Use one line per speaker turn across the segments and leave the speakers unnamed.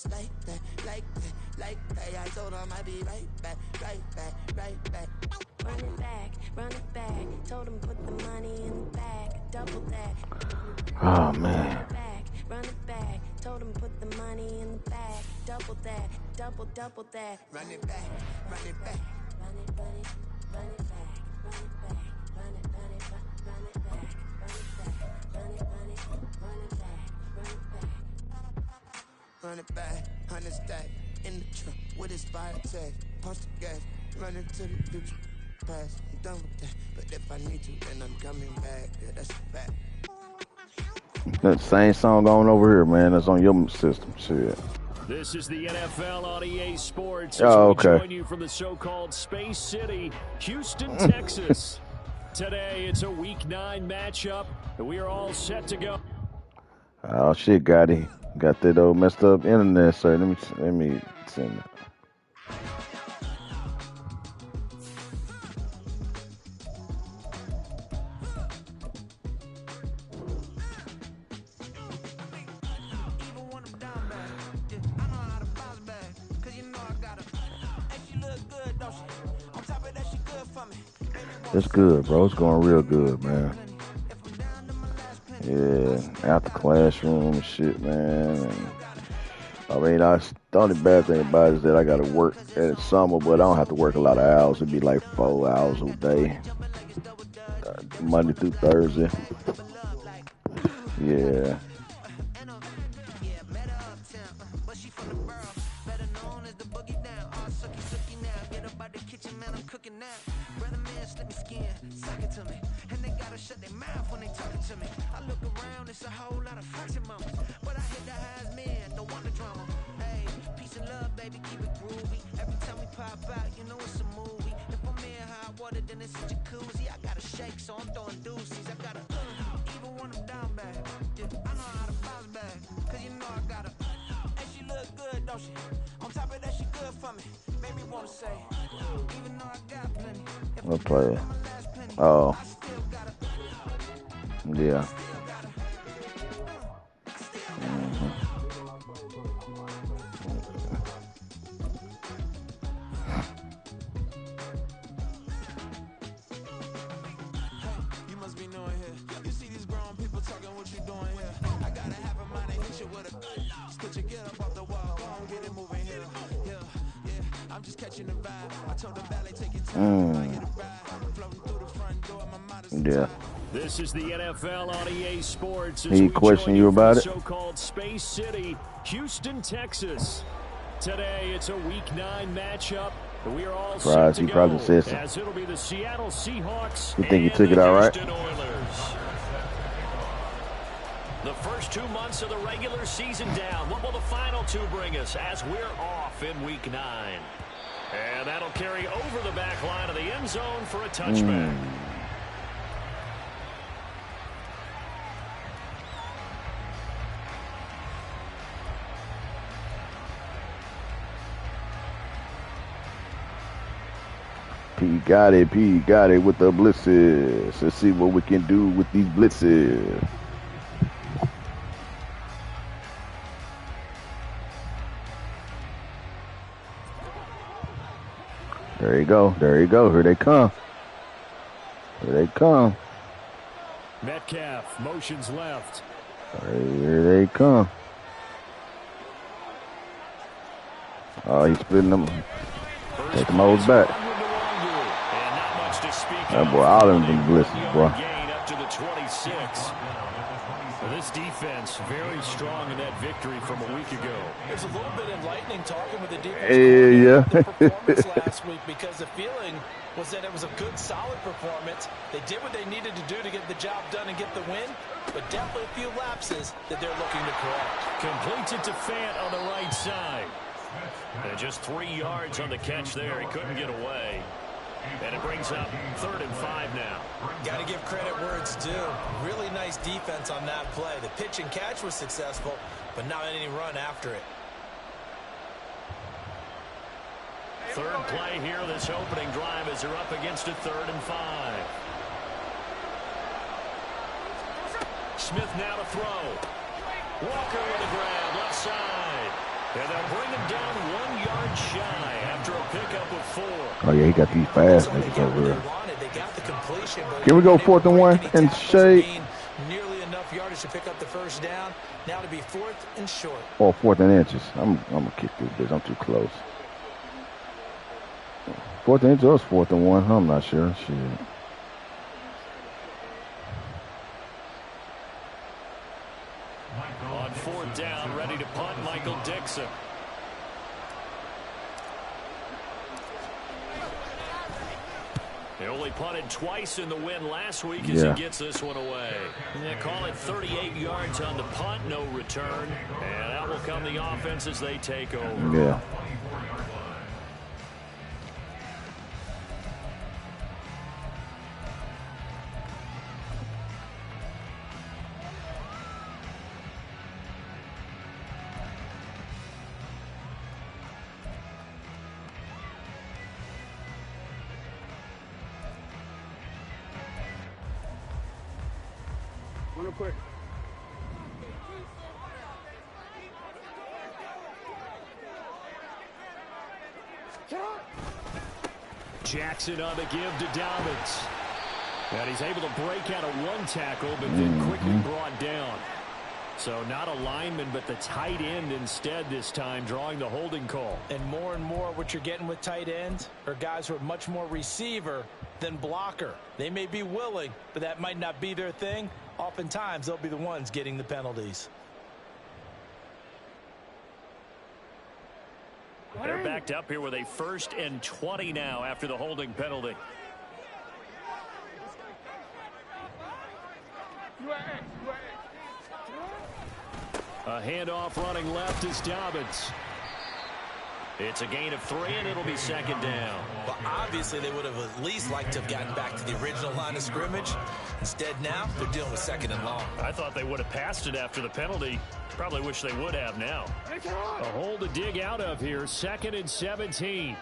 Like that, like that, like that. I told him I'd be right back, right back, right back.
Run it back. Told him put the money in the bag, double that.
Oh man.
Run it back. Told him put the money in the bag, double that, double that.
Run it back, run it back.
Run it back, run it back, run it back, run it back, run it back, run it back.
Run it back, 100 stack in the truck with his fire tag. Punch the gas, run into the future. Past, I'm done with that. But if I need to, then I'm coming back. Yeah, that's a fact.
That same song going over here, man. That's on your system. Shit.
This is the NFL on EA Sports.
Oh, okay.
We join you from the so-called Space City, Houston, Texas. Today, it's a Week 9 matchup, and we are all set to go.
Oh shit, Gotti. Got that old messed up internet, sir. Let me send it. It's good, bro. It's going real good, man. Yeah, out the classroom and shit, man. And, I mean, the only bad thing about it is that I got to work in summer, but I don't have to work a lot of hours. It'd be like 4 hours a day, Monday through Thursday. Yeah. What player? Oh. Yeah. Yeah.
This is the NFL on EA Sports.
He questioned you about it?
So-called Space City, Houston, Texas. Today, it's a Week 9 matchup. We are all set to
he
go,
probably said so.
As it'll be the Seattle Seahawks.
You think he took it all right?
The first 2 months of the regular season down. What will the final 2 bring us as we're off in Week 9? And that'll carry over the back line of the end zone for a touchback.
P got it with the blitzes. Let's see what we can do with these blitzes. There you go. Here they come.
Metcalf motions left.
Here they come. Oh, he's splitting them. Take them all back. That boy, all of them blitzes, boy.
Up to the 26. This defense very strong in that victory from a week ago.
There's a little bit enlightening talking with the defense.
Yeah.
Performance last week, because the feeling was that it was a good, solid performance. They did what they needed to do to get the job done and get the win, but definitely a few lapses that they're looking to correct.
Completes it to Fant on the right side. And just 3 yards on the catch there. He couldn't get away. And it brings up 3rd and 5 now.
Got to give credit where it's due. Really nice defense on that play. The pitch and catch was successful, but not any run after it.
Third play here, this opening drive, as they're up against a 3rd and 5. Smith now to throw. Walker with a grab, left side. And they'll bring him down 1 yard shy after a pickup of 4.
Oh, yeah, he got these fast niggas over here.
They got the completion, but
Here we go, 4th and 1 and shade.
Nearly enough yardage to pick up the first down. Now to be 4th and short.
Or 4th and inches. I'm gonna kick this bitch. I'm too close. 4th and inches or 4th and 1. I'm not sure. Shit.
On 4th down, ready to punt, Michael Dixon. He only punted twice in the win last week as he gets this one away. And they call it 38 yards on the punt, no return. And out will come the offense as they take over.
Yeah.
Real quick.
Jackson on the give to Dobbins. And he's able to break out of 1 tackle, but then quickly brought down. So not a lineman, but the tight end instead this time, drawing the holding call.
And more what you're getting with tight ends are guys who are much more receiver than blocker. They may be willing, but that might not be their thing. Oftentimes, they'll be the ones getting the penalties.
They're backed up here with a 1st and 20 now after the holding penalty. A handoff running left is Dobbins. It's a gain of 3, and it'll be 2nd down.
Well, obviously, they would have at least liked to have gotten back to the original line of scrimmage. Instead, now, they're dealing with 2nd and long.
I thought they would have passed it after the penalty. Probably wish they would have now. A hole to dig out of here. 2nd and 17.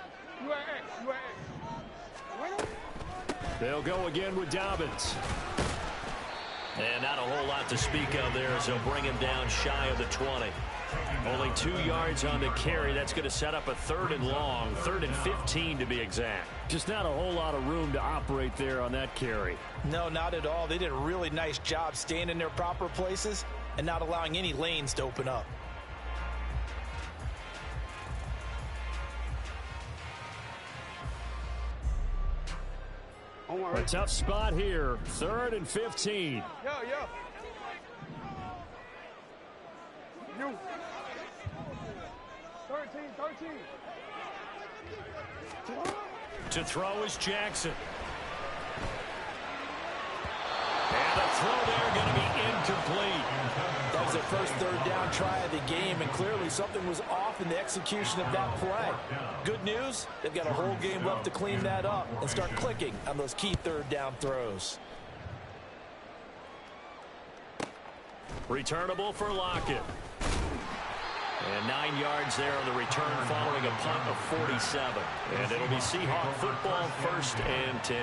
They'll go again with Dobbins. And not a whole lot to speak of there as they'll bring him down shy of the 20. Only 2 yards on the carry. That's going to set up a 3rd and long. 3rd and 15 to be exact. Just not a whole lot of room to operate there on that carry.
No, not at all. They did a really nice job staying in their proper places and not allowing any lanes to open up.
A tough spot here. 3rd and 15.
You. 13.
To throw is Jackson. And the throw there going to be incomplete.
That was their first 3rd down try of the game, and clearly something was off in the execution of that play. Good news, they've got a whole game left to clean that up and start clicking on those key 3rd down throws.
Returnable for Lockett. And 9 yards there on the return following a punt of 47. And it'll be Seahawk football, 1st and 10.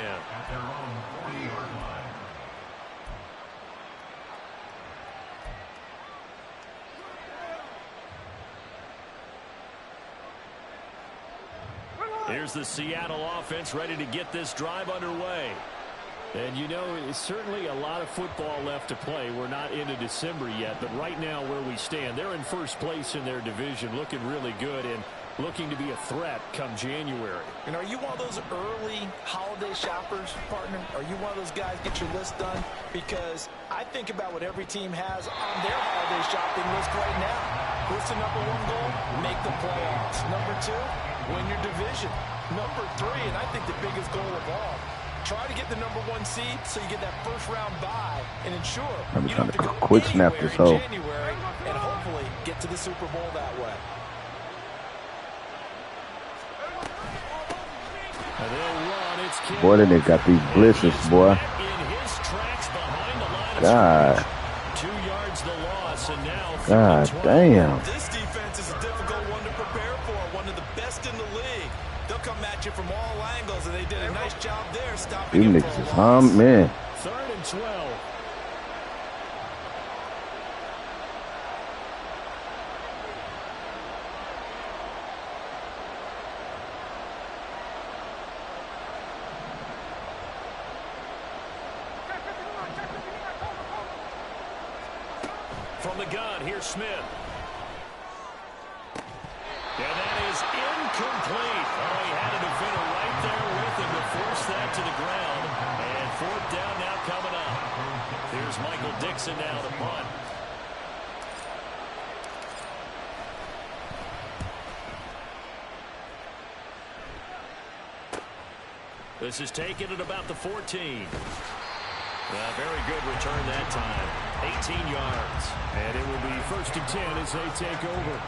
Here's the Seattle offense ready to get this drive underway. And, you know, it's certainly a lot of football left to play. We're not into December yet, but right now where we stand, they're in 1st place in their division, looking really good and looking to be a threat come January.
And are you one of those early holiday shoppers, partner? Are you one of those guys get your list done? Because I think about what every team has on their holiday shopping list right now. What's the number 1 goal? Make the playoffs. Number 2, win your division. Number 3, and I think the biggest goal of all, try to get the number 1 seed so you get that 1st round bye and ensure
I'm
you
trying
don't
to
have to go
quick snap this hoe.
in January and hopefully get to the Super Bowl that way.
Boy, then they got these blitzes, boy. God.
2 yards the loss, and now
God damn.
This defense is a difficult one to prepare for, one of the best in the league. They'll come at you from all angles, and they did a nice job there stopping
These
it
niggas is
for a loss.
man.
3rd and 12. From the gun, here's Smith. And that is incomplete. Oh, he had a defender right there with him to force that to the ground. And fourth down now coming up. Here's Michael Dixon now to punt. This is taken at about the 14. Very good return that time. 18 yards.
And it will be 1st and 10 as they take over.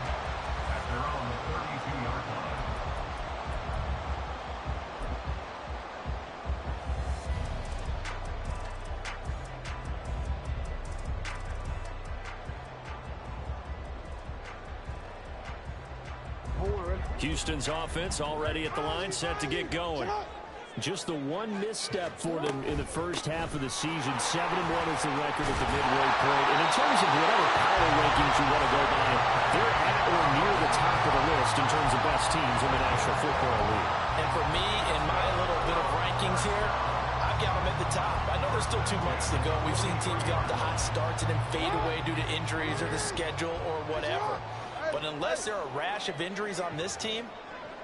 Houston's offense already at the line, set to get going.
Just the one misstep for them in the first half of the season. 7-1 is the record at the midway point. And in terms of whatever power rankings you want to go by, they're at or near the top of the list in terms of best teams in the National Football League.
And for me, in my little bit of rankings here, I've got them at the top. I know there's still 2 months to go. We've seen teams get off to hot starts and then fade away due to injuries or the schedule or whatever. But unless there are a rash of injuries on this team,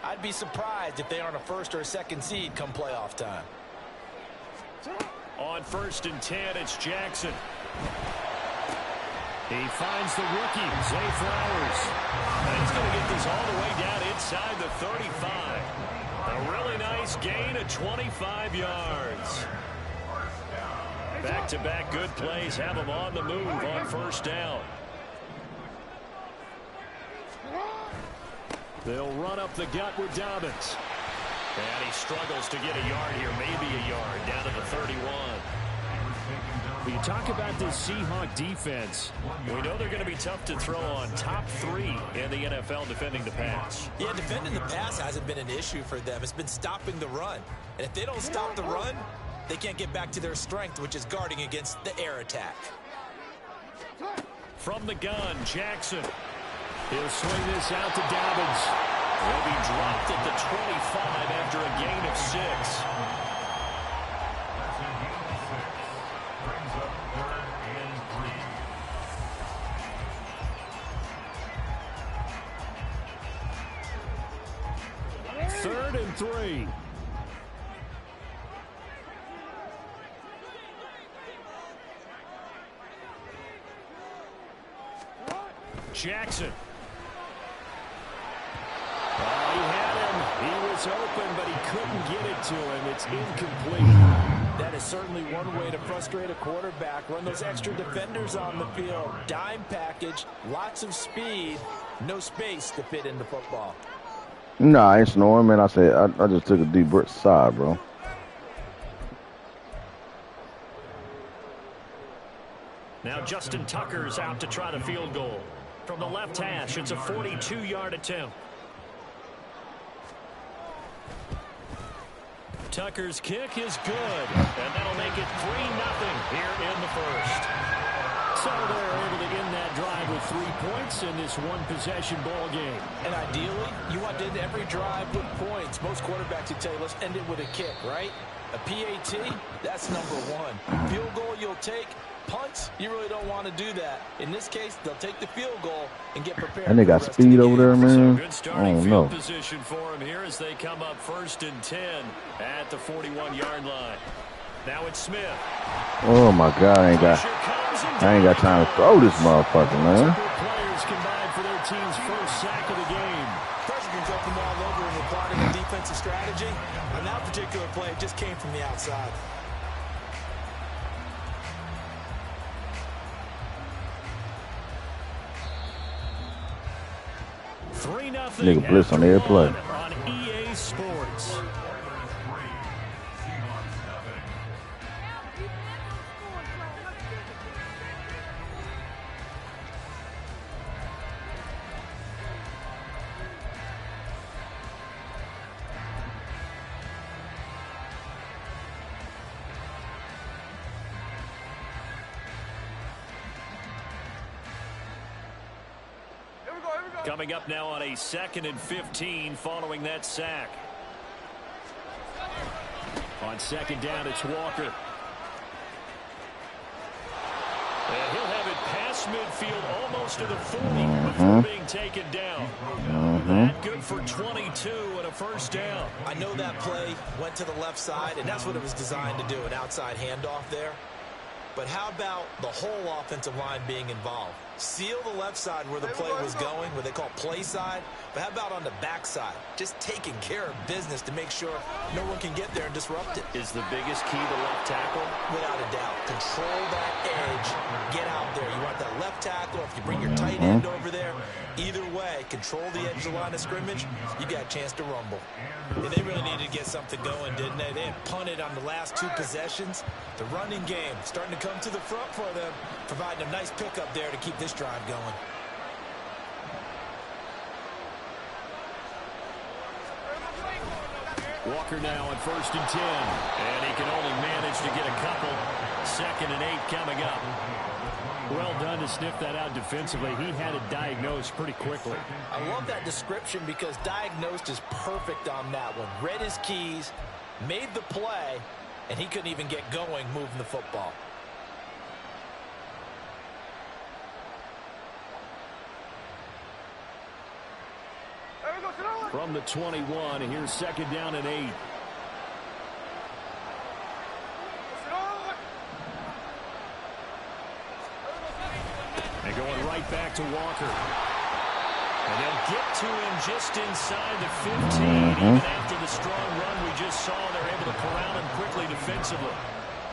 I'd be surprised if they aren't a 1st or a 2nd seed come playoff time.
On 1st and 10, it's Jackson. He finds the rookie, Zay Flowers. And he's going to get this all the way down inside the 35. A really nice gain of 25 yards. Back-to-back good plays have him on the move on 1st down.
They'll run up the gut with Dobbins.
And he struggles to get a yard here, maybe a yard, down to the 31.
When you talk about this Seahawk defense,
we know they're going to be tough to throw on. Top 3 in the NFL defending the pass.
Yeah, defending the pass hasn't been an issue for them. It's been stopping the run. And if they don't stop the run, they can't get back to their strength, which is guarding against the air attack.
From the gun, Jackson.
He'll swing this out to Dobbins.
He'll be dropped at the 25 after a gain of 6.
Third and 3.
Jackson.
He had him. He was open, but he couldn't get it to him. It's incomplete.
That is certainly one way to frustrate a quarterback. Run those extra defenders on the field. Dime package, lots of speed, no space to fit in the football.
Nah, I ain't snoring, man. I said I just took a deep sigh, bro.
Now Justin Tucker's out to try the field goal. From the left hash, it's a 42-yard attempt. Tucker's kick is good, and that'll make it 3-0 here in the first.
So they're able to end that drive with 3 points in this one-possession ball game.
And ideally, you want to end every drive with points. Most quarterbacks would tell you, let's end it with a kick, right? A PAT, that's #1. Field goal you'll take. Punts, you really don't want to do that. In this case, they'll take the field goal and get prepared.
And they got speed over there, man.
So good starting field position for him here as they come up 1st and 10 at the 41-yard line. Now it's Smith.
Oh my God, I ain't got time to throw this motherfucker, man.
Players combined for their team's first sack of the game.
Pressure can jump them all over and apply to the defensive strategy. On that particular play, it just came from the outside.
Nigga blitz on every play.
On EA Sports. Coming up now on a 2nd and 15 following that sack.
On 2nd down, it's Walker.
And he'll have it past across midfield, almost to the 40 before being taken down. That good for 22 and a first down.
I know that play went to the left side, and that's what it was designed to do, an outside handoff there. But how about the whole offensive line being involved? Seal the left side where the play was going, what they call play side. But how about on the back side? Just taking care of business to make sure no one can get there and disrupt it.
Is the biggest key the left tackle?
Without a doubt. Control that edge. Get out there. You want that left tackle. If you bring your tight end over there, either way, control the edge of the line of scrimmage, you got a chance to rumble. And they really needed to get something going, didn't they? They had punted on the last 2 possessions. The running game starting to come to the front for them, providing a nice pickup there to keep this drive going.
Walker now on 1st and 10. And he can only manage to get a couple. 2nd and 8 coming up.
Well done to sniff that out defensively. He had it diagnosed pretty quickly.
I love that description because diagnosed is perfect on that one. Read his keys, made the play, and he couldn't even get going moving the football.
From the 21, and here's 2nd down and 8. And going right back to Walker.
And they'll get to him just inside the 15. Even after the strong run we just saw, they're able to corral him quickly defensively.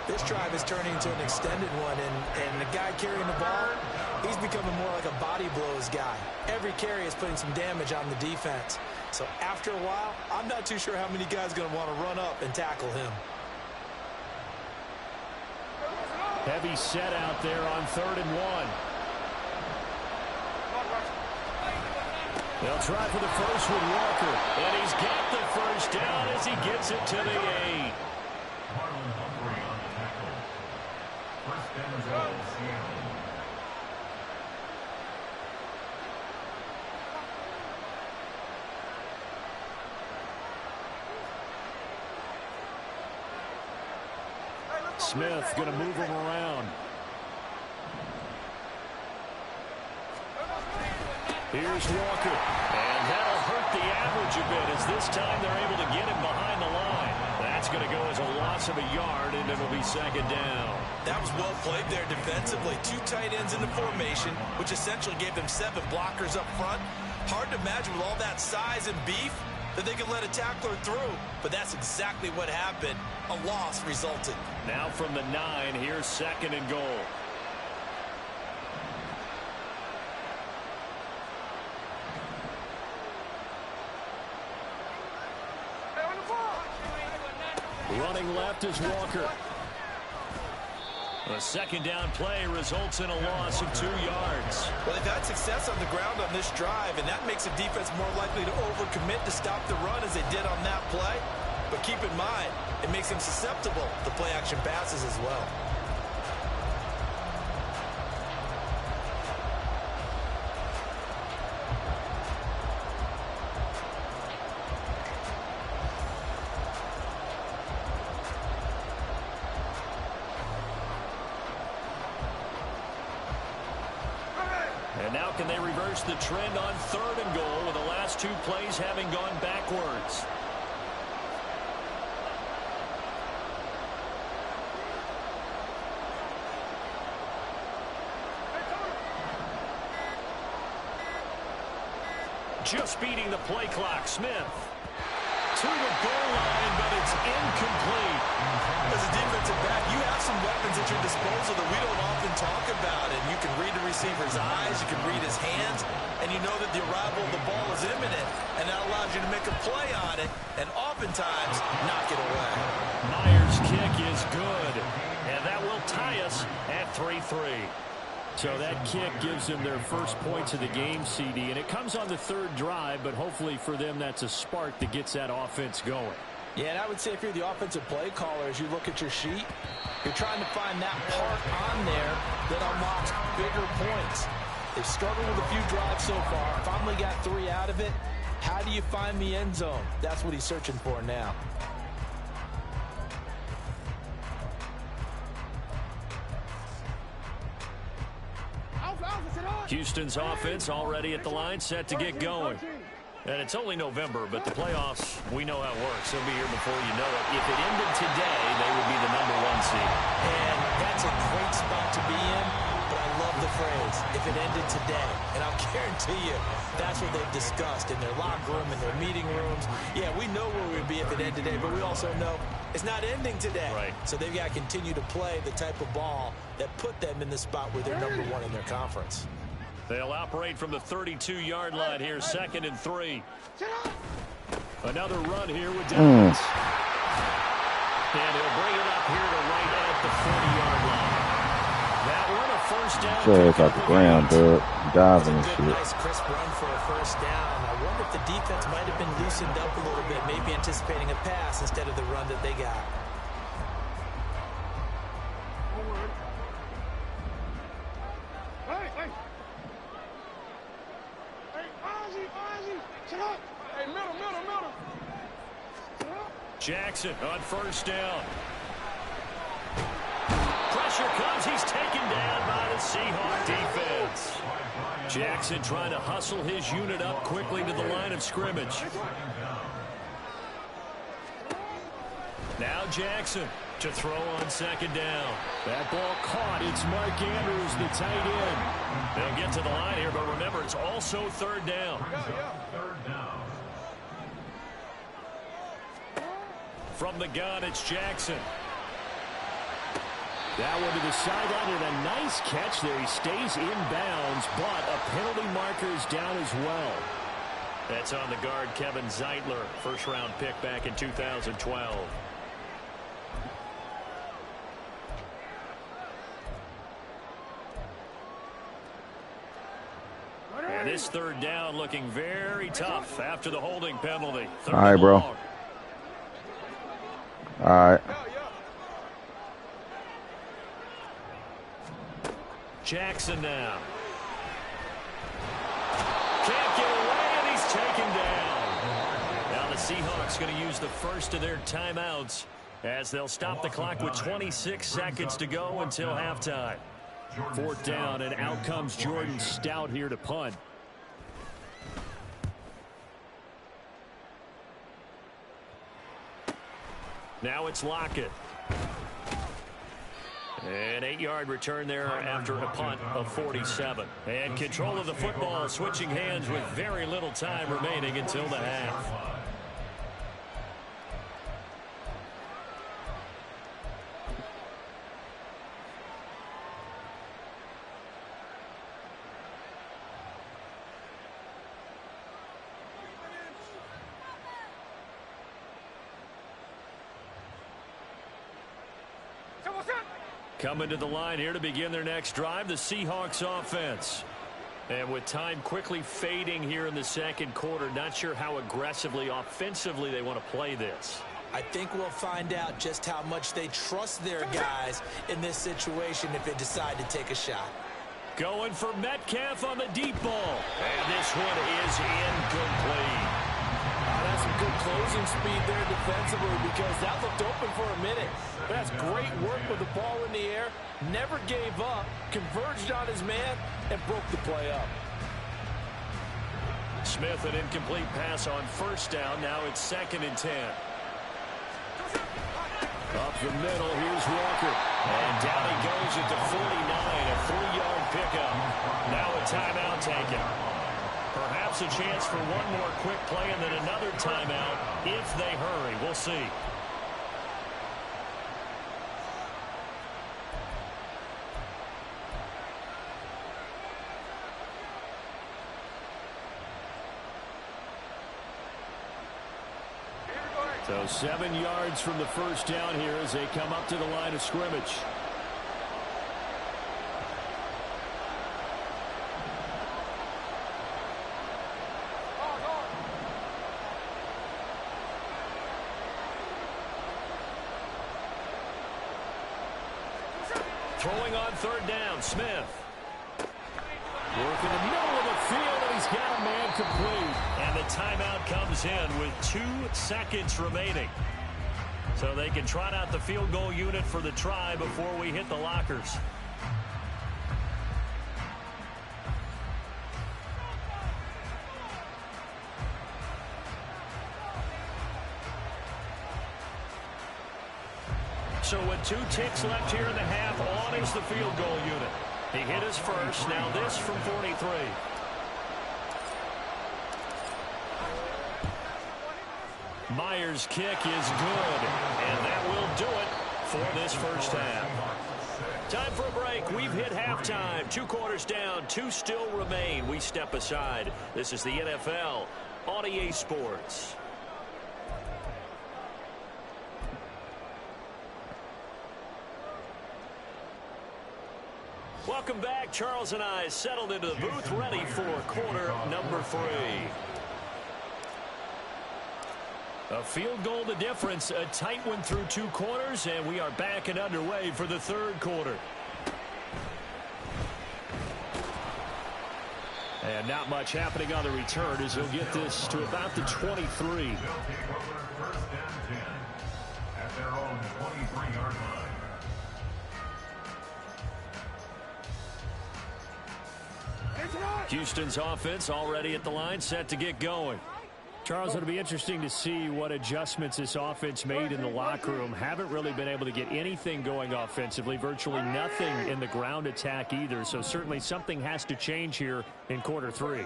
This drive is turning into an extended one, and the guy carrying the ball, he's becoming more like a body blows guy. Every carry is putting some damage on the defense. So after a while, I'm not too sure how many guys are going to want to run up and tackle him.
Heavy set out there on 3rd and 1.
They'll try for the first with Walker. And he's got the first down as he gets it to the 8.
Smith going to move him around.
Here's Walker. And that'll hurt the average a bit as this time they're able to get him behind the line. That's going to go as a loss of a yard, and it'll be 2nd down.
That was well played there defensively. 2 tight ends in the formation, which essentially gave them 7 blockers up front. Hard to imagine with all that size and beef that they could let a tackler through. But that's exactly what happened. A loss resulted.
Now from the 9, here's 2nd and goal.
Running left is Walker.
A 2nd down play results in a loss of 2 yards.
Well, they've had success on the ground on this drive, and that makes the defense more likely to overcommit to stop the run as they did on that play. But keep in mind, it makes them susceptible to play-action passes as well.
And now can they reverse the trend on 3rd and goal with the last 2 plays having gone backwards? Just beating the play clock. Smith to the goal line, but it's incomplete.
As a defensive back, you have some weapons at your disposal that we don't often talk about. And you can read the receiver's eyes, you can read his hands, and you know that the arrival of the ball is imminent. And that allows you to make a play on it, and oftentimes knock it away.
Myers' kick is good, and that will tie us at 3-3.
So that kick gives them their first points of the game, CD, and it comes on the 3rd drive, but hopefully for them that's a spark that gets that offense going.
Yeah, and I would say if you're the offensive play caller, as you look at your sheet, you're trying to find that part on there that unlocks bigger points. They've struggled with a few drives so far. Finally got 3 out of it. How do you find the end zone? That's what he's searching for now.
Houston's offense already at the line, set to get going. And it's only November, but the playoffs, we know how it works. They'll be here before you know it. If it ended today, they would be the #1 seed.
And that's a great spot to be in, but I love the phrase, if it ended today. And I'll guarantee you, that's what they've discussed in their locker room, in their meeting rooms. Yeah, we know where we'd be if it ended today, but we also know it's not ending today.
Right.
So they've got to continue to play the type of ball that put them in the spot where they're #1 in their conference.
They'll operate from the 32-yard line here, 2nd and 3. Another run here with Downs. And he'll bring it up here to right at the 40-yard line. That one a first down.
So it's off the ground, dude. Diving and
Good,
shit.
nice, crisp run for a first down. I wonder if the defense might have been loosened up a little bit, maybe anticipating a pass instead of the run that they got.
Jackson on first down. Pressure comes. He's taken down by the Seahawk defense. Jackson trying to hustle his unit up quickly to the line of scrimmage. Now Jackson to throw on 2nd down.
That ball caught. It's Mark Andrews, the tight end.
They'll get to the line here, but remember, it's also 3rd down. From the gun, it's Jackson.
That one to the sideline, and a nice catch there. He stays in bounds, but a penalty marker is down as well.
That's on the guard, Kevin Zeitler, first-round pick back in 2012. And this 3rd down looking very tough after the holding penalty.
All right, bro. All right.
Jackson now. Can't get away, and he's taken down. Now the Seahawks going to use the first of their timeouts as they'll stop the clock with 26 seconds to go until halftime.
4th down, and out comes Jordan Stout here to punt.
Now it's Lockett. An 8-yard return there after a punt of 47. And control of the football switching hands with very little time remaining until the half. Coming to the line here to begin their next drive, the Seahawks offense. And with time quickly fading here in the 2nd quarter, not sure how aggressively, offensively they want to play this.
I think we'll find out just how much they trust their guys in this situation if they decide to take a shot.
Going for Metcalf on the deep ball. And this one is incomplete.
That's some good closing speed there defensively because that looked open for a minute. That's great work with the ball in the air. Never gave up, converged on his man, and broke the play up.
Smith, an incomplete pass on first down. Now it's 2nd and 10.
Up the middle, here's Walker.
And down he goes at the 49, a 3-yard pickup. Now a timeout taken. Perhaps a chance for one more quick play and then another timeout if they hurry. We'll see.
So 7 yards from the first down here as they come up to the line of scrimmage.
Throwing on 3rd down, Smith.
Work in the middle of the field, and he's got a man complete.
And the timeout comes in with 2 seconds remaining. So they can trot out the field goal unit for the try before we hit the lockers. So with 2 ticks left here in the half, on is the field goal unit. He hit his first. Now this from 43. Myers' kick is good, and that will do it for this first half. Time for a break. We've hit halftime. 2 quarters down, 2 still remain. We step aside. This is the NFL on EA Sports. Welcome back. Charles and I settled into the booth, ready for quarter number 3. A field goal the difference, a tight one through 2 quarters, and we are back and underway for the 3rd quarter. And not much happening on the return as he'll get this to about the 23.
At their own 23-yard line.
Houston's offense already at the line, set to get going.
Charles, it'll be interesting to see what adjustments this offense made in the locker room. Haven't really been able to get anything going offensively, virtually nothing in the ground attack either. So certainly something has to change here in quarter 3.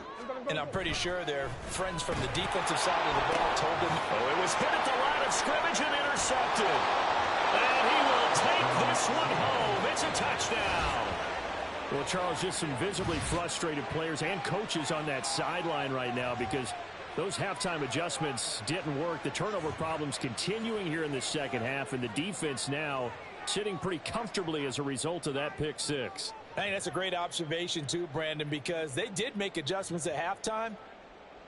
And I'm pretty sure their friends from the defensive side of the ball told him.
Oh, it was hit at the line of scrimmage and intercepted. And he will take this one home. It's a touchdown.
Well, Charles, just some visibly frustrated players and coaches on that sideline right now because those halftime adjustments didn't work. The turnover problems continuing here in the second half, and the defense now sitting pretty comfortably as a result of that pick 6.
I think that's a great observation too, Brandon, because they did make adjustments at halftime.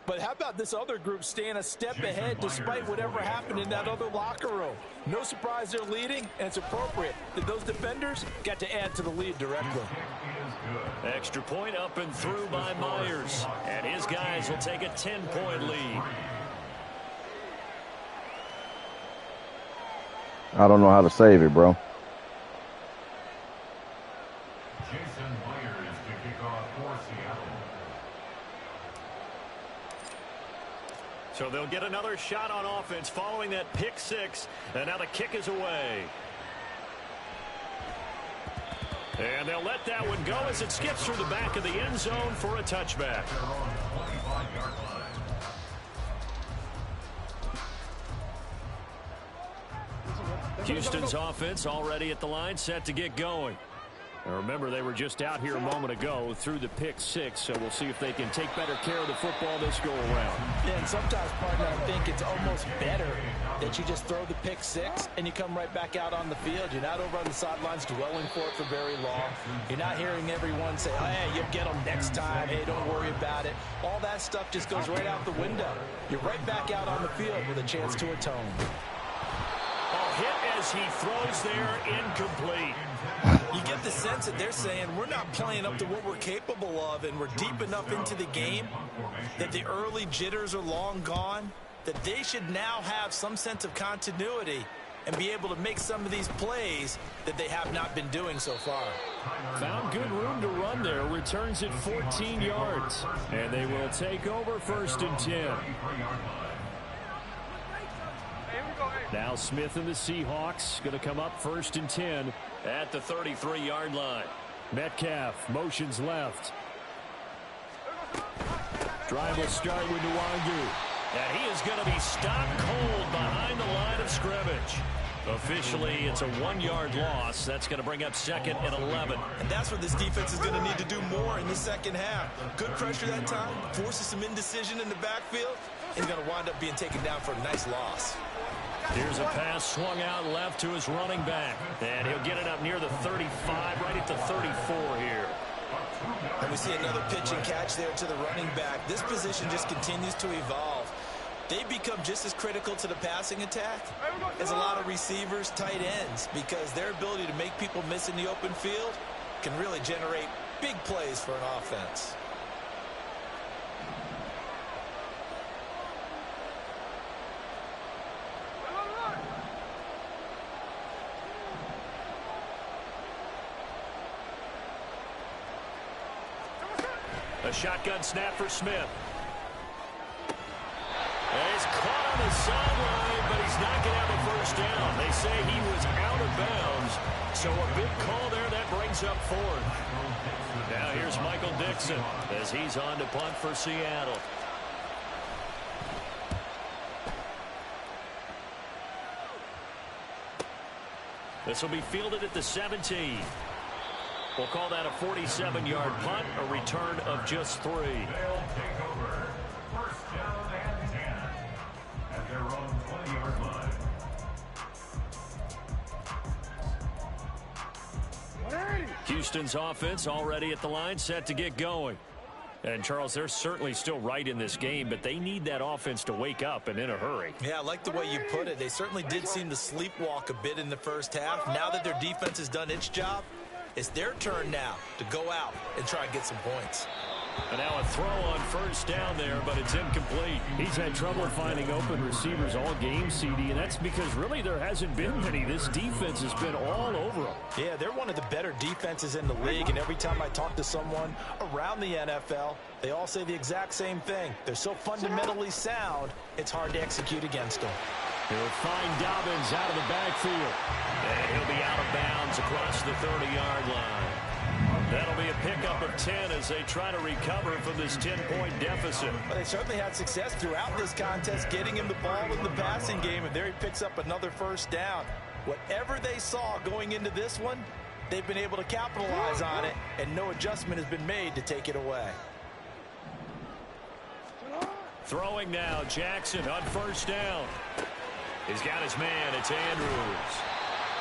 But how about this other group staying a step ahead despite whatever happened in that other locker room? No surprise they're leading, and it's appropriate that those defenders got to add to the lead directly.
Extra point up and through by Myers. And his guys will take a 10-point lead.
I don't know how to save it, bro.
Jason Myers to kick off for Seattle.
So they'll get another shot on offense following that pick 6. And now the kick is away. And they'll let that one go as it skips through the back of the end zone for a touchback. Houston's offense already at the line, set to get going. And remember, they were just out here a moment ago through the pick 6, so we'll see if they can take better care of the football this go-around.
Yeah, and sometimes, partner, I think it's almost better that you just throw the pick 6 and you come right back out on the field. You're not over on the sidelines dwelling for it for very long. You're not hearing everyone say, oh, hey, you'll get them next time. Hey, don't worry about it. All that stuff just goes right out the window. You're right back out on the field with a chance to atone.
A hit as he throws there, incomplete.
You get the sense that they're saying we're not playing up to what we're capable of, and we're deep enough into the game that the early jitters are long gone, that they should now have some sense of continuity and be able to make some of these plays that they have not been doing so far.
Found good room to run there. Returns it 14 yards. And they will take over 1st and 10. Now Smith and the Seahawks going to come up 1st and 10
at the 33-yard line.
Metcalf motions left. Drive will start with Nwangu.
And he is going to be stopped cold behind the line of scrimmage. Officially, it's a 1-yard loss. That's going to bring up 2nd and 11.
And that's what this defense is going to need to do more in the second half. Good pressure that time, forces some indecision in the backfield, and going to wind up being taken down for a nice loss.
Here's a pass swung out left to his running back. And he'll get it up near the 35, right at the 34 here.
And we see another pitch and catch there to the running back. This position just continues to evolve. They become just as critical to the passing attack as a lot of receivers, tight ends, because their ability to make people miss in the open field can really generate big plays for an offense.
A shotgun snap for Smith. And he's caught on the sideline, but he's does not get out the first down. They say he was out of bounds. So a big call there that brings up fourth. Now here's Michael Dixon as he's on to punt for Seattle. This will be fielded at the 17. We'll call that a 47-yard punt, a return of just 3.
They'll take over. First down and 10 at their own 20-yard line.
Houston's offense already at the line, set to get going. And, Charles, they're certainly still right in this game, but they need that offense to wake up and in a hurry.
Yeah, I like the way you put it. They certainly did seem to sleepwalk a bit in the first half. Now that their defense has done its job, it's their turn now to go out and try and get some points.
And now a throw on first down there, but it's incomplete.
He's had trouble finding open receivers all game, CD, and that's because really there hasn't been many. This defense has been all over them.
Yeah, they're one of the better defenses in the league, and every time I talk to someone around the NFL, they all say the exact same thing. They're so fundamentally sound, it's hard to execute against them.
He'll find Dobbins out of the backfield.
And he'll be out of bounds across the 30-yard line. That'll be a pickup of 10 as they try to recover from this 10-point deficit.
Well, they certainly had success throughout this contest, getting him the ball in the passing game, and there he picks up another first down. Whatever they saw going into this one, they've been able to capitalize on it, and no adjustment has been made to take it away.
Throwing now, Jackson on first down. He's got his man, it's Andrews.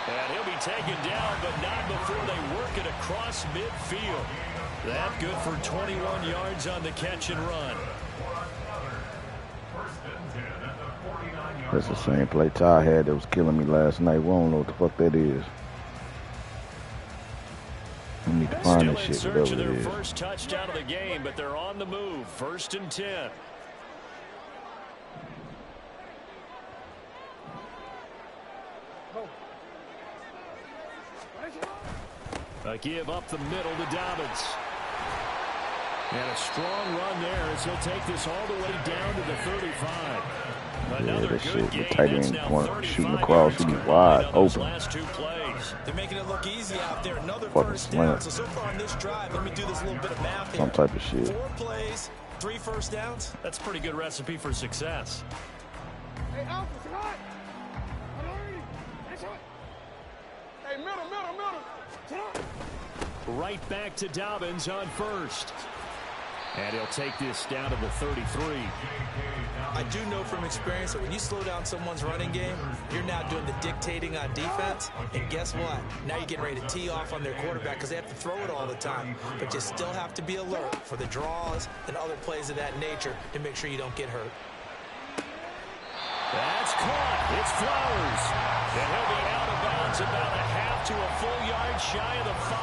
And he'll be taken down, but not before they work it across midfield. That good for 21 yards on the catch and run.
That's the same play Ty had that was killing me last night. We don't know what the fuck that is. We need to find
Still
this
in
shit,
search
whatever
of their
it is.
first touchdown of the game, but they're on the move. 1st and 10.
A give up the middle to Dobbins. And a strong run there as he'll take this all the way down to the 35.
Another
that
good
shit, the
game.
tight
That's
end
now
corner
35
shooting across,
yards
he be
combined
wide
on those
open.
last 2 plays.
They're making it look easy out there. Another
Fucking
first down.
slant.
So far on this drive, let me do this little bit of math here.
Some type of shit.
4 plays, 3 first downs.
That's a pretty good recipe for success.
Hey, Alpha, it's hot. That's hot. Hey, middle. It's hot.
Right back to Dobbins on first. And he'll take this down to the 33.
I do know from experience that when you slow down someone's running game, you're now doing the dictating on defense. And guess what? Now you're getting ready to tee off on their quarterback because they have to throw it all the time. But you still have to be alert for the draws and other plays of that nature to make sure you don't get hurt.
That's caught. It's Flowers. And he'll be out of bounds about a half to a full yard shy of the 5.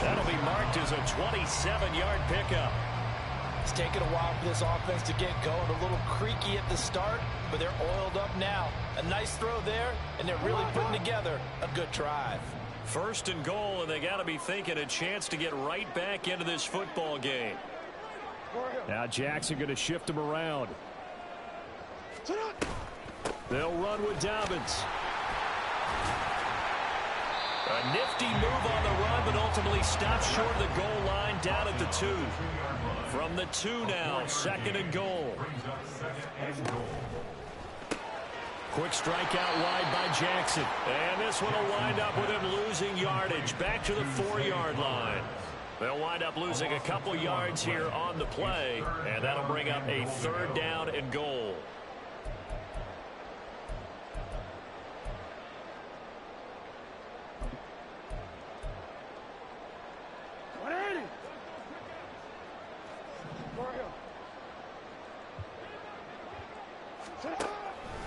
That'll be marked as a 27-yard pickup.
It's taken a while for this offense to get going. A little creaky at the start, but they're oiled up now. A nice throw there, and they're really putting together a good drive.
1st and goal, and they got to be thinking a chance to get right back into this football game.
Now Jackson going to shift him around. They'll run with Dobbins.
A nifty move on the run, but ultimately stops short of the goal line down at the 2. From the 2 now, 2nd and goal. Quick strike out wide by Jackson. And this one will wind up with him losing yardage back to the 4-yard line. They'll wind up losing a couple yards here on the play, and that'll bring up a 3rd down and goal.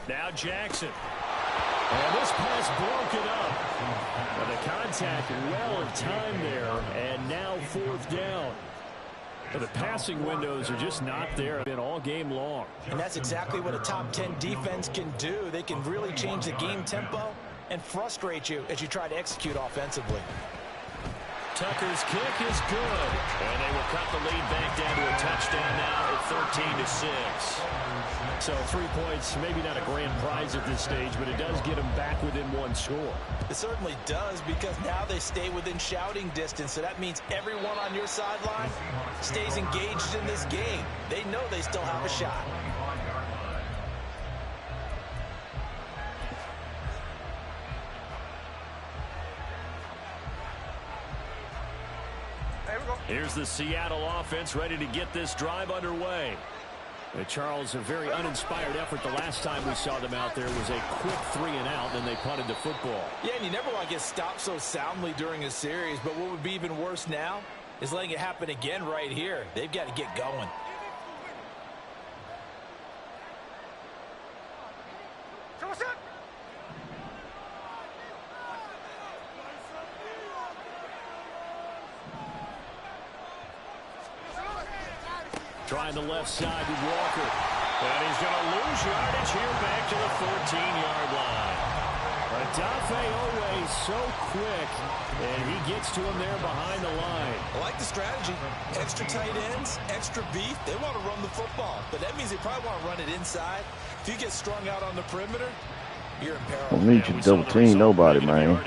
Now Jackson. And this pass broken up. And the contact well of time there. And now 4th down. The passing windows are just not there been all game long.
And that's exactly what a top 10 defense can do. They can really change the game tempo and frustrate you as you try to execute offensively.
Tucker's kick is good. And they will cut the lead back down to a touchdown now at 13-6.
So 3 points, maybe not a grand prize at this stage, but it does get them back within one score.
It certainly does, because now they stay within shouting distance. So that means everyone on your sideline stays engaged in this game. They know they still have a shot.
Here's the Seattle offense ready to get this drive underway.
Charles, a very uninspired effort the last time we saw them out there was a quick 3-and-out, and then they punted the football.
Yeah, and you never want to get stopped so soundly during a series, but what would be even worse now is letting it happen again right here. They've got to get going.
Trying the left side with Walker.
And he's going to lose yardage here back to the 14-yard line.
Adafe always so quick, and he gets to him there behind the line.
I like the strategy. Extra tight ends, extra beef. They want to run the football, but that means they probably want to run it inside. If you get strung out on the perimeter, you're in peril.
Don't need you double team nobody, man.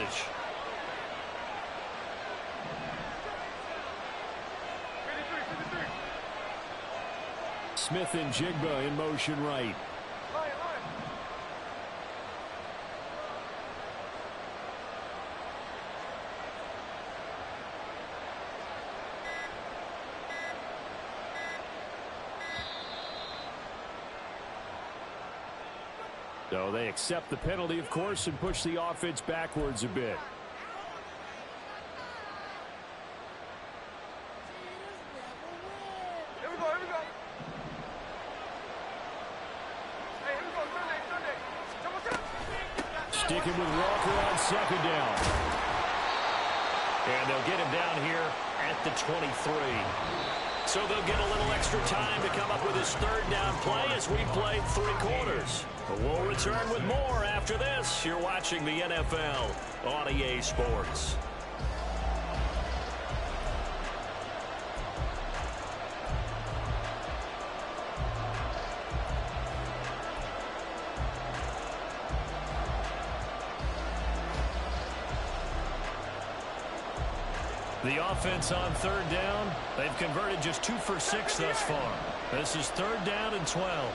Smith and Jigba in motion right. So they accept the penalty, of course, and push the offense backwards a bit. Sticking with Walker on second down.
And they'll get him down here at the 23. So they'll get a little extra time to come up with his third down play as we played 3 quarters. But we'll return with more after this. You're watching the NFL on EA Sports. The offense on third down, they've converted just 2 for 6 thus far. This is 3rd down and 12.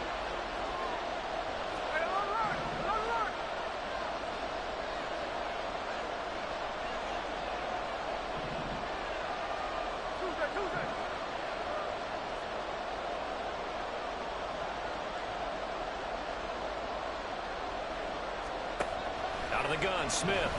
Out of the gun, Smith.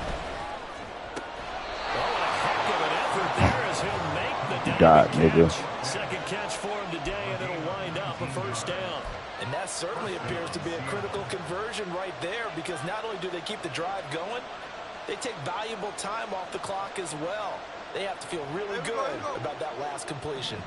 Second catch for him today, and it'll wind up a first down.
And that certainly appears to be a critical conversion right there, because not only do they keep the drive going, they take valuable time off the clock as well. They have to feel really good about that last completion.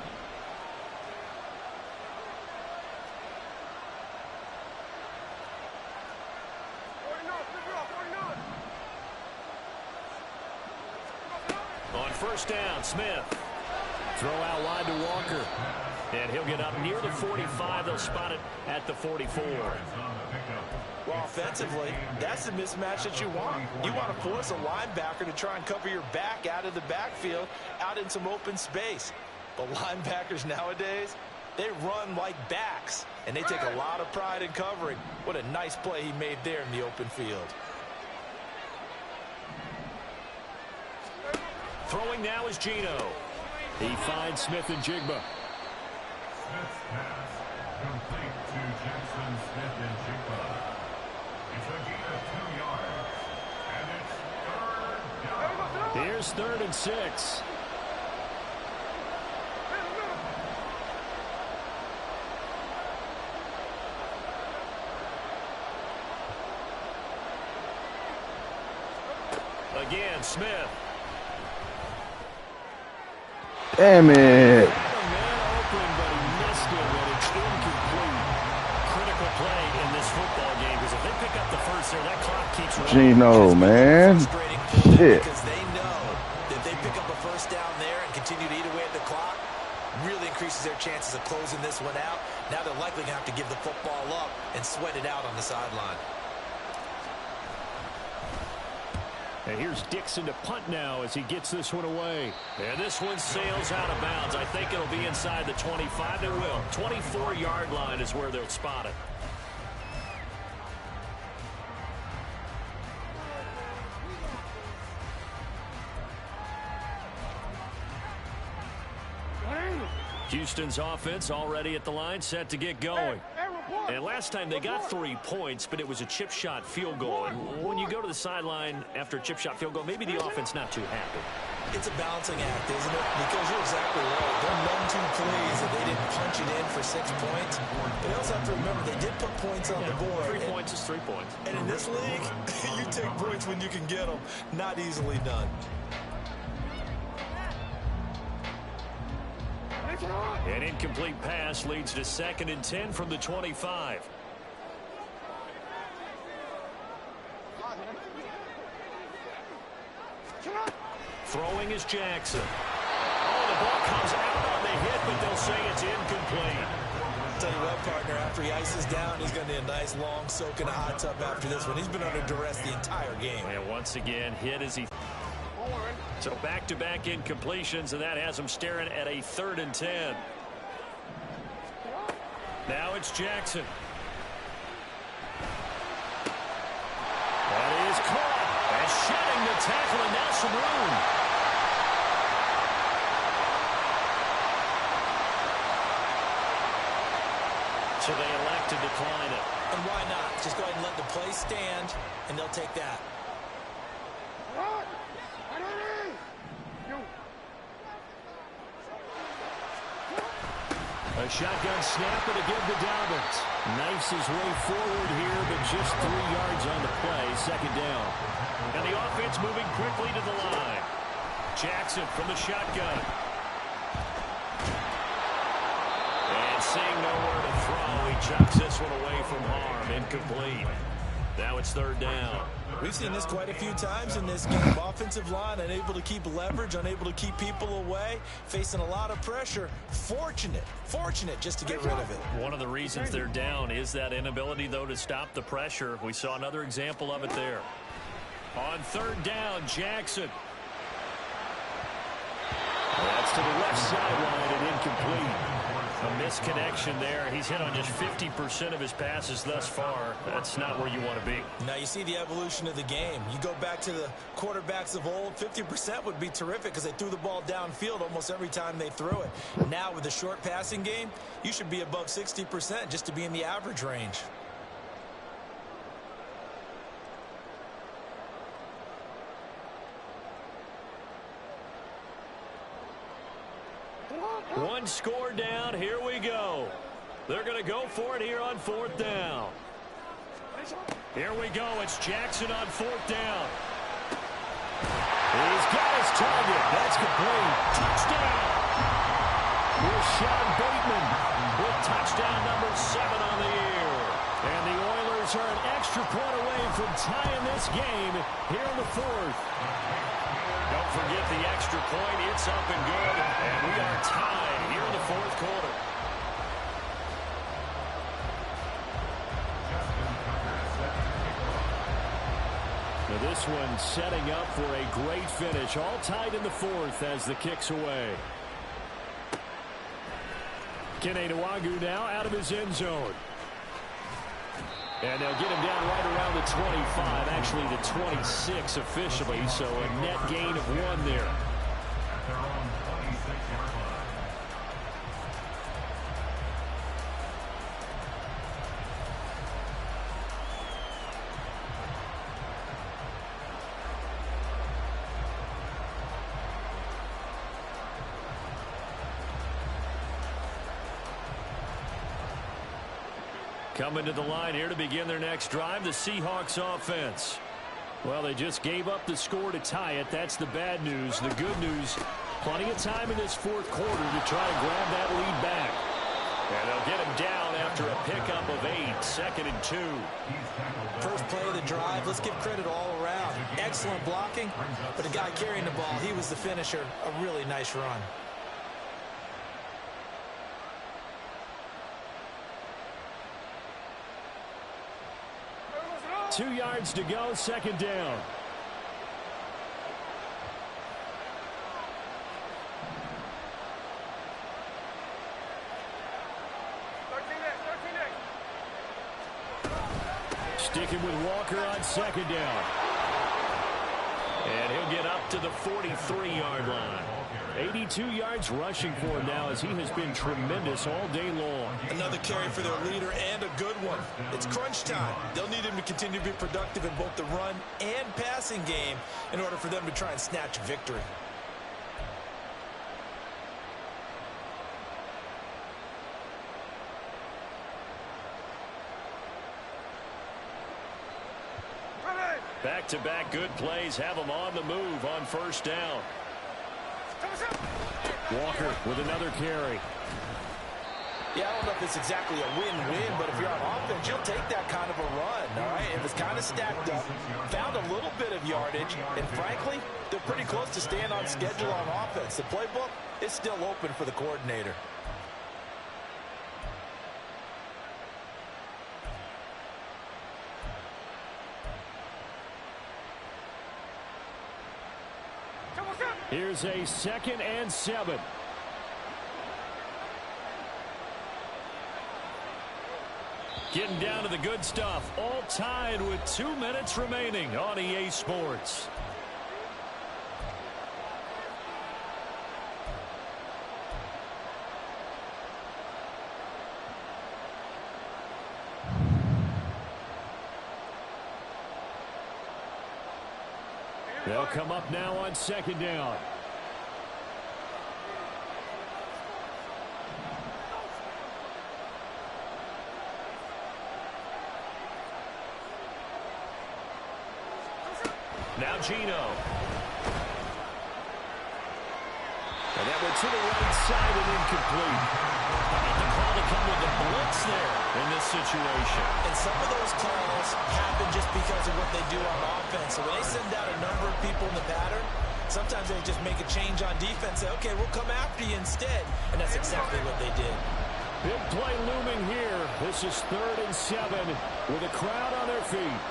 On first down, Smith.
Throw out wide to Walker.
And he'll get up near the 45. They'll spot it at the 44.
Well, offensively, that's the mismatch that you want. You want to force a linebacker to try and cover your back out of the backfield, out in some open space. But linebackers nowadays, they run like backs, and they take a lot of pride in covering. What a nice play he made there in the open field.
Throwing now is Geno.
He finds Smith and Jigba.
Smith's pass complete to Jackson Smith and Jigba. It's a gain of 2 yards. And it's 3rd down.
Here's 3rd and 6.
Again, Smith.
Damn it.
Man open, but he missed it, and it's incomplete.
Critical play in this football game, because if they pick up the first there, that clock keeps running.
Geno, man. Shit.
Because they know that if they pick up a first down there and continue to eat away at the clock, really increases their chances of closing this one out. Now they're likely going to have to give the football up and sweat it out on the sideline.
And here's Dixon to punt now as he gets this one away.
And this one sails out of bounds. I think it'll be inside the 25. It will. 24-yard line is where they'll spot it. Houston's offense already at the line, set to get going. And last time they got 3 points, but it was a chip shot field goal. And when you go to the sideline after a chip shot field goal, maybe the offense not too happy.
It's a balancing act, isn't it? Because you're exactly right. They're none too pleased that they didn't punch it in for 6 points. But you also have to remember they did put points on the board.
3 points is 3 points.
And in this league, you take points when you can get them. Not easily done.
An incomplete pass leads to 2nd and 10 from the 25. Throwing is Jackson. Oh, the ball comes out on the hit, but they'll say it's incomplete.
Tell you what, partner, after he ices down, he's going to need a nice long soak in a hot tub after this one. He's been under duress the entire game.
And once again, hit as he... So back-to-back incompletions, and that has him staring at a 3rd and 10. Now it's Jackson. That is caught. And shedding the tackle, and now some room. So they elect to decline it.
And why not? Just go ahead and let the play stand, and they'll take that.
A shotgun snap and a give to Dobbins. Knifes his way forward here, but just 3 yards on the play. 2nd down.
And the offense moving quickly to the line. Jackson from the shotgun. And seeing nowhere to throw, he chucks this one away from harm. Incomplete. Now it's 3rd down.
We've seen this quite a few times in this game. Offensive line unable to keep leverage, unable to keep people away, facing a lot of pressure. Fortunate just to get rid of it.
One of the reasons they're down is that inability, though, to stop the pressure. We saw another example of it there. On 3rd down, Jackson.
That's to the left sideline and incomplete.
A misconnection there. He's hit on just 50% of his passes thus far. That's not where you want to be.
Now you see the evolution of the game. You go back to the quarterbacks of old, 50% would be terrific because they threw the ball downfield almost every time they threw it. Now with the short passing game, you should be above 60% just to be in the average range.
One score down. Here we go. They're going to go for it here on 4th down. Here we go. It's Jackson on 4th down.
He's got his target. That's complete. Touchdown. Rashad Bateman
with touchdown number 7 on the year.
And the Oilers are an extra point away from tying this game here in the 4th.
Don't forget the extra point. It's up and good. And we are tied here in the 4th quarter.
Now this one setting up for a great finish. All tied in the 4th as the kick's away. Kene Nwangwu now out of his end zone. And they'll get him down right around the 25, actually the 26 officially, so a net gain of 1 there.
Coming to the line here to begin their next drive, the Seahawks offense.
Well, they just gave up the score to tie it. That's the bad news. The good news, plenty of time in this 4th quarter to try to grab that lead back.
And they'll get him down after a pickup of 8, 2nd and 2.
First play of the drive, let's give credit all around. Excellent blocking, but the guy carrying the ball, he was the finisher. A really nice run.
2 yards to go, second down. Sticking with Walker on second down. And he'll get up to the 43-yard line. 82 yards rushing for him now as he has been tremendous all day long.
Another carry for their leader and a good one. It's crunch time. They'll need him to continue to be productive in both the run and passing game in order for them to try and snatch victory.
Back-to-back good plays have them on the move on first down. Walker with another carry.
Yeah, I don't know if it's exactly a win-win, but if you're on offense, you'll take that kind of a run, all right? It was kind of stacked up, found a little bit of yardage, and frankly, they're pretty close to staying on schedule on offense. The playbook is still open for the coordinator.
Here's a 2nd and 7. Getting down to the good stuff. All tied with 2 minutes remaining on EA Sports. They'll come up now on second down. Now Gino. And that went to the right side and incomplete. The call to come with the blitz there in this situation.
And some of those calls happen just because of what they do on offense. So when they send out a number of people in the pattern, sometimes they just make a change on defense. Say, okay, we'll come after you instead. And that's exactly what they did.
Big play looming here. This is 3rd and 7 with a crowd on their feet.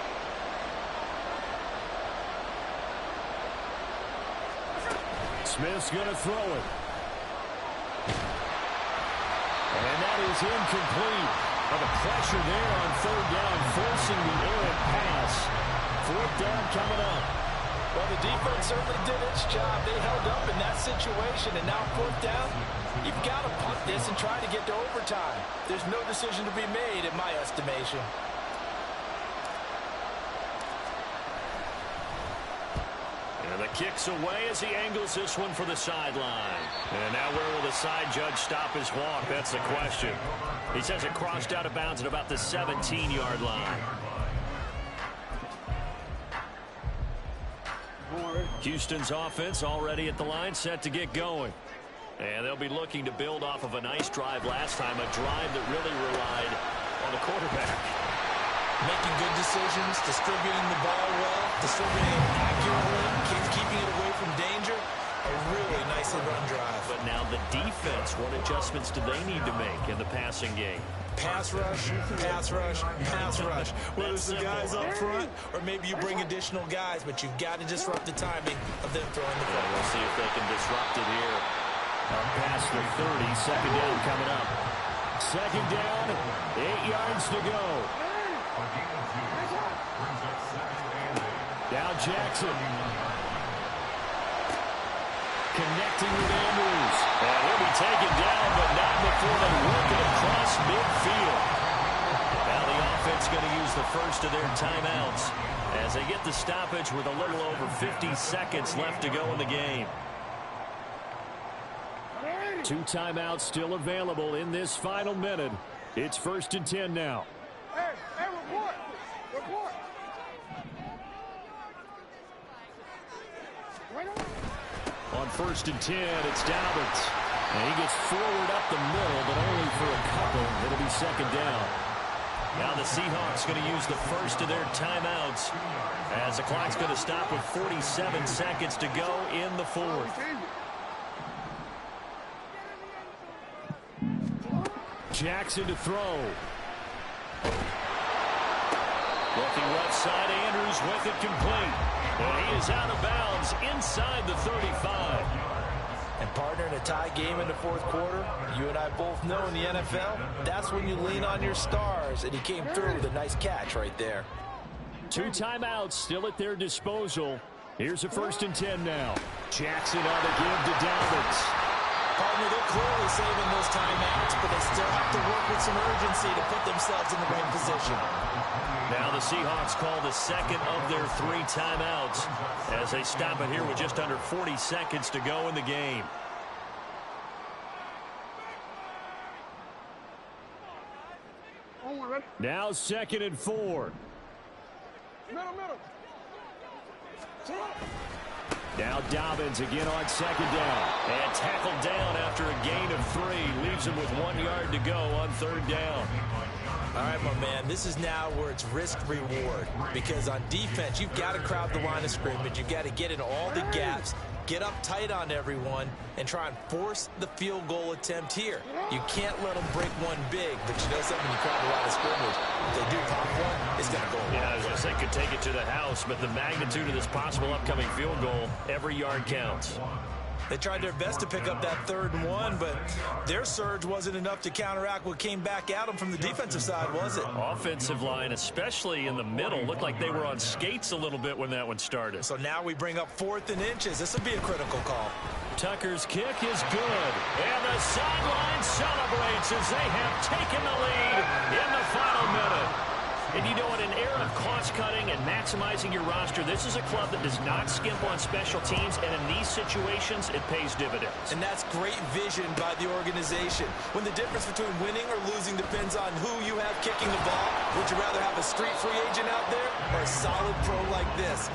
Smith's going to throw it. And that is incomplete. But the pressure there on 3rd down, forcing the errant pass. 4th down coming up.
Well, the defense certainly did its job. They held up in that situation. And now 4th down, you've got to punt this and try to get to overtime. There's no decision to be made in my estimation.
And the kick's away as he angles this one for the sideline. And now where will the side judge stop his walk? That's the question. He says it crossed out of bounds at about the 17-yard line. Houston's offense already at the line, set to get going. And they'll be looking to build off of a nice drive last time, a drive that really relied on the quarterback.
Making good decisions, distributing the ball well, distributing it accurately, keeping it away from danger. A really nicely run drive.
But now the defense, what adjustments do they need to make in the passing game?
Pass rush, pass rush, pass rush. Whether it's the guys up front or maybe you bring additional guys, but you've got to disrupt the timing of them throwing the ball.
We'll see if they can disrupt it here. Past the 30, second down coming up. Second down, 8 yards to go. Now Jackson. Connecting with Andrews. And he'll be taken down, but not before they work it across midfield. Now the offense going to use the first of their timeouts as they get the stoppage with a little over 50 seconds left to go in the game. 2 timeouts still available in this final minute. It's 1st and 10 now.
Hey, report.
On 1st and 10, it's Dobbins. And he gets forward up the middle, but only for a couple. It'll be second down. Now the Seahawks going to use the first of their timeouts as the clock's going to stop with 47 seconds to go in the 4th. Jackson to throw.
Looking left side, Andrews with it complete. And he is out of bounds inside the 35.
And partner, in a tie game in the fourth quarter, you and I both know in the NFL, that's when you lean on your stars. And he came through with a nice catch right there.
2 timeouts still at their disposal. Here's a 1st and 10 now. Jackson on the give to Dobbins.
Partner, they're clearly saving those timeouts, but they still have to work with some urgency to put themselves in the right position.
Now the Seahawks call the second of their 3 timeouts as they stop it here with just under 40 seconds to go in the game.
Now 2nd and 4.
Middle.
Now Dobbins again on 2nd down.
And tackled down after a gain of 3. Leaves him with 1 yard to go on 3rd down.
All right, my man, this is now where it's risk-reward. Because on defense, you've got to crowd the line of scrimmage. You've got to get in all the gaps, get up tight on everyone, and try and force the field goal attempt here. You can't let them break one big, but you know something, you crowd the line of scrimmage. If they do pop one, it's going to go away.
Yeah, I was going to say could take it to the house, but the magnitude of this possible upcoming field goal, every yard counts.
They tried their best to pick up that 3rd and 1, but their surge wasn't enough to counteract what came back at them from the defensive side, was it?
Offensive line, especially in the middle, looked like they were on skates a little bit when that one started.
So now we bring up 4th and inches. This will be a critical call.
Tucker's kick is good. And the sideline celebrates as they have taken the lead in the final minute. And you know, in an era of cost-cutting and maximizing your roster, this is a club that does not skimp on special teams, and in these situations, it pays dividends.
And that's great vision by the organization. When the difference between winning or losing depends on who you have kicking the ball, would you rather have a street free agent out there or a solid pro like this?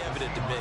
Evident to me.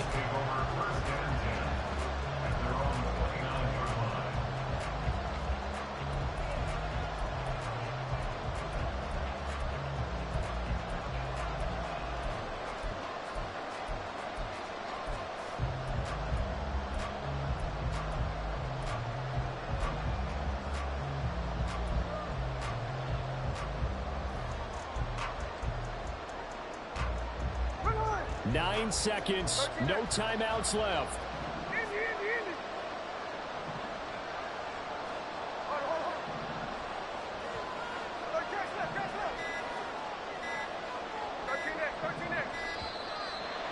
Nine seconds, no timeouts left.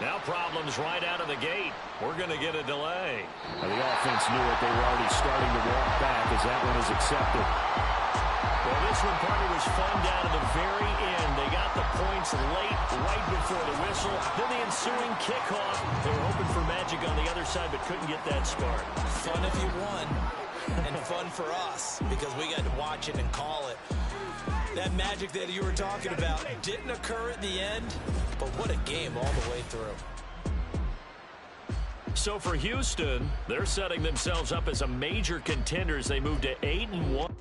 Now problems right out of the gate. We're going to get a delay.
Well, the offense knew it. They were already starting to walk back as that one is accepted.
Well, this one, partner, was fun down to the very end. They got the points late, right before the whistle. Then the ensuing kickoff. They were hoping for magic on the other side, but couldn't get that spark.
Fun if you won, and fun for us, because we got to watch it and call it. That magic that you were talking about didn't occur at the end, but what a game all the way through.
So for Houston, they're setting themselves up as a major contender as they move to 8-1.